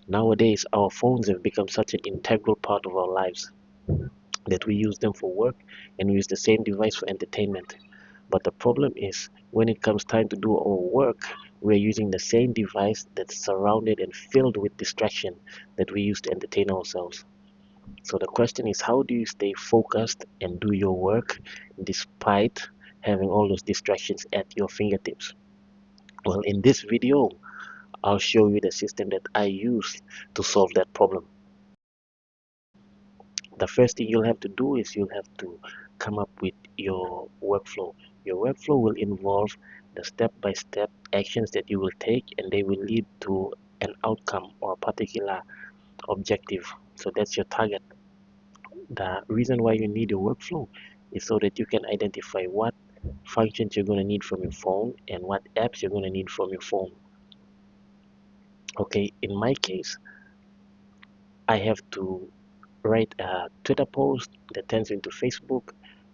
Nowadays, our phones have become such an integral part of our lives that we use them for work and we use the same device for entertainment. But the problem is when it comes time to do our work, we're using the same device that's surrounded and filled with distraction that we use to entertain ourselves. So the question is, how do you stay focused and do your work despite having all those distractions at your fingertips? Well, in this video, I'll show you the system that I use to solve that problem. The first thing you'll have to do is you'll have to come up with your workflow. Your workflow will involve the step-by-step actions that you will take, and they will lead to an outcome or a particular objective. So that's your target. The reason why you need a workflow is so that you can identify what functions you're going to need from your phone and what apps you're going to need from your phone. Okay, in my case, I have to write a Twitter post that turns into Facebook,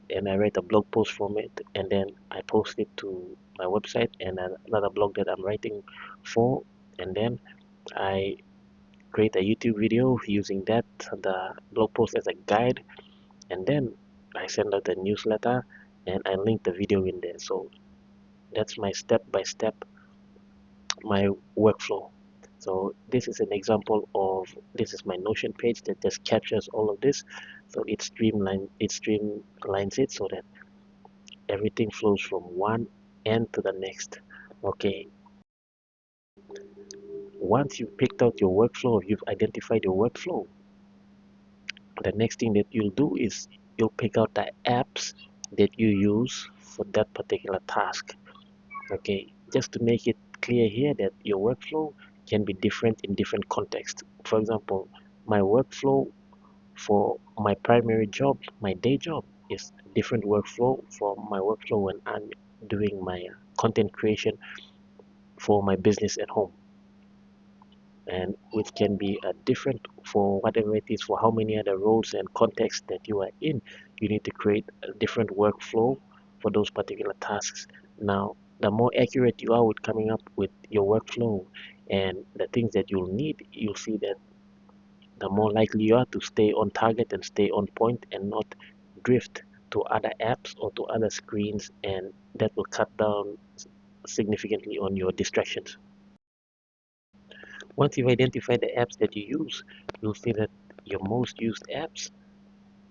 and I write a blog post from it, and then I post it to my website and another blog that I'm writing for, and then I create a YouTube video using the blog post as a guide, and then I send out a newsletter and I link the video in there. So that's my step by step, my workflow. So this is an example of, this is my Notion page that just captures all of this. So it streamlines it so that everything flows from one end to the next. Okay, once you've picked out your workflow, you've identified your workflow, the next thing that you'll do is you'll pick out the apps that you use for that particular task. Okay, just to make it clear here that your workflow can be different in different contexts. For example, my workflow for my primary job, my day job, is different workflow from my workflow when I'm doing my content creation for my business at home, and which can be different for whatever it is. For how many other roles and contexts that you are in, you need to create a different workflow for those particular tasks. Now, the more accurate you are with coming up with your workflow and the things that you'll need, you'll see that the more likely you are to stay on target and stay on point and not drift to other apps or to other screens, and that will cut down significantly on your distractions. Once you've identified the apps that you use, you'll see that your most used apps,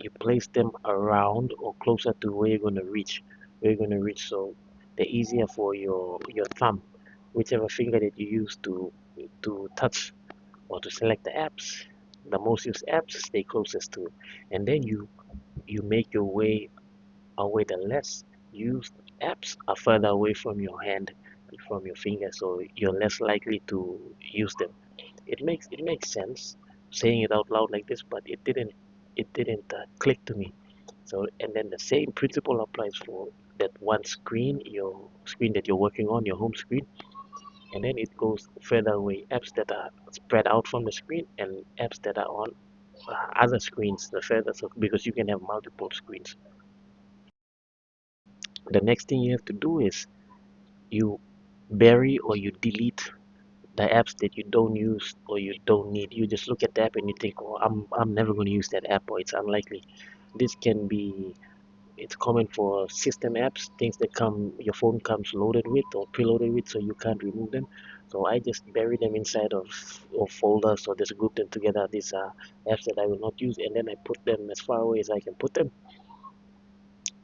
you place them around or closer to where you're going to reach. So they're easier for your thumb, whichever finger that you use to touch or to select the apps. The most used apps stay closest to, and then you make your way away. The less used apps are further away from your hand, from your finger, so you're less likely to use them. It makes sense saying it out loud like this, but it didn't click to me. So, and then the same principle applies for that one screen, your screen that you're working on, your home screen, and then it goes further away. Apps that are spread out from the screen and apps that are on other screens, the further, so because you can have multiple screens. The next thing you have to do is you bury or you delete the apps that you don't use or you don't need. You just look at the app and you think, oh, I'm never going to use that app, or it's unlikely. This can be, it's common for system apps, things that come your phone comes loaded with or preloaded with, so you can't remove them. So I just bury them inside of folders, or just group them together. These are apps that I will not use, and then I put them as far away as I can put them,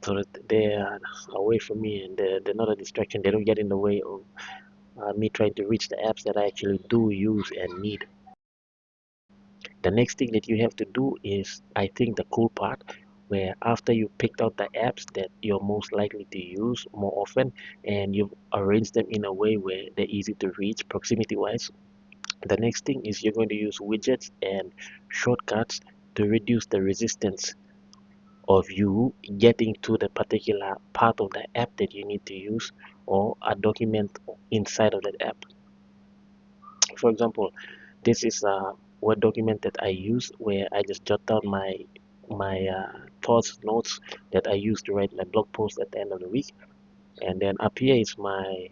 so that they are away from me and they're not a distraction. They don't get in the way of me trying to reach the apps that I actually do use and need. The next thing that you have to do is, I think, the cool part, where after you picked out the apps that you're most likely to use more often and you've arranged them in a way where they're easy to reach proximity wise, the next thing is you're going to use widgets and shortcuts to reduce the resistance of you getting to the particular part of the app that you need to use, or a document inside of that app. For example, this is a Word document that I use where I just jot down my thoughts, notes that I use to write my blog post at the end of the week. And then up here is my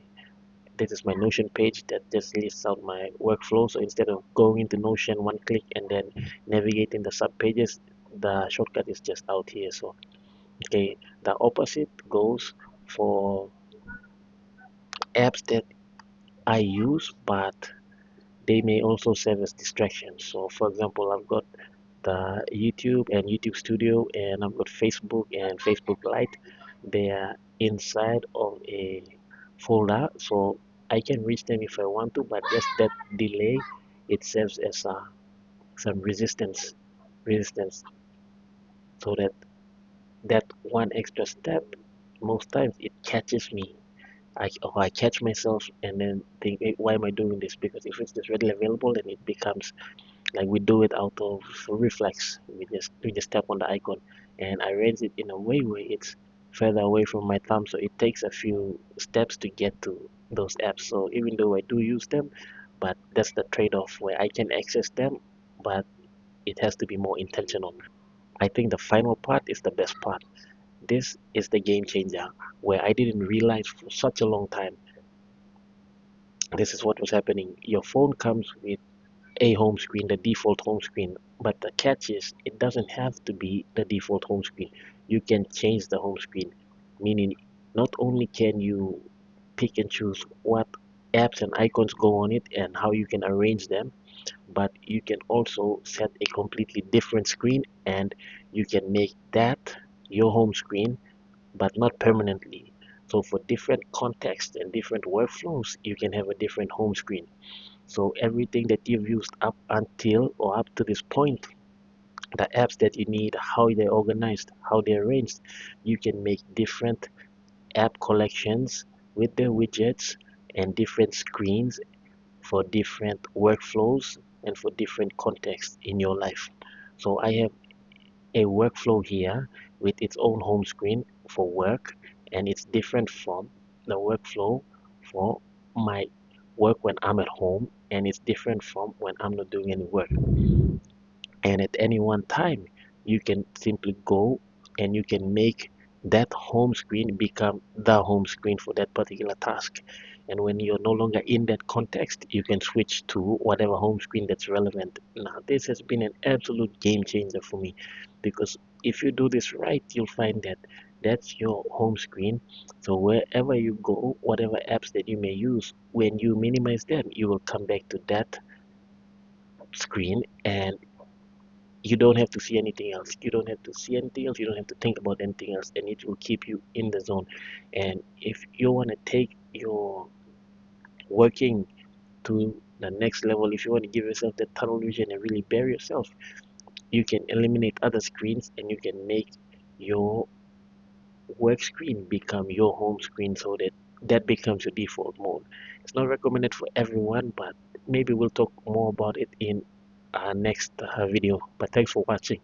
this is my Notion page that just lists out my workflow. So instead of going into Notion one click and then navigating the sub pages, the shortcut is just out here. So okay, the opposite goes for apps that I use, but they may also serve as distractions. So for example, I've got the YouTube and YouTube Studio, and I've got Facebook and Facebook Lite. They are inside of a folder, so I can reach them if I want to, but just that delay, it serves as some resistance, so that one extra step, most times it catches me. I catch myself and then think, "Hey, why am I doing this?" Because if it's just readily available, then it becomes like we do it out of reflex. We just tap on the icon, and I arrange it in a way where it's further away from my thumb, so it takes a few steps to get to those apps. So even though I do use them, but that's the trade-off where I can access them, but it has to be more intentional. I think the final part is the best part. This is the game changer where I didn't realize for such a long time this is what was happening. Your phone comes with a home screen, the default home screen. But the catch is it doesn't have to be the default home screen. You can change the home screen, meaning not only can you pick and choose what apps and icons go on it and how you can arrange them, but you can also set a completely different screen and you can make that your home screen, but not permanently. So for different contexts and different workflows, you can have a different home screen. So everything that you've used up until or up to this point, the apps that you need, how they're organized, how they're arranged, you can make different app collections with their widgets and different screens for different workflows and for different contexts in your life. So I have a workflow here with its own home screen for work, and it's different from the workflow for my work when I'm at home, and it's different from when I'm not doing any work. And at any one time, you can simply go and you can make that home screen become the home screen for that particular task. And when you're no longer in that context, you can switch to whatever home screen that's relevant. Now, this has been an absolute game changer for me, because if you do this right, you'll find that that's your home screen. So wherever you go, whatever apps that you may use, when you minimize them, you will come back to that screen, and you don't have to see anything else. You don't have to see anything else. You don't have to think about anything else, and it will keep you in the zone. And if you want to take your working to the next level, if you want to give yourself that tunnel vision and really bury yourself, you can eliminate other screens and you can make your work screen become your home screen, so that that becomes your default mode. It's not recommended for everyone, but maybe we'll talk more about it in our next video. But thanks for watching.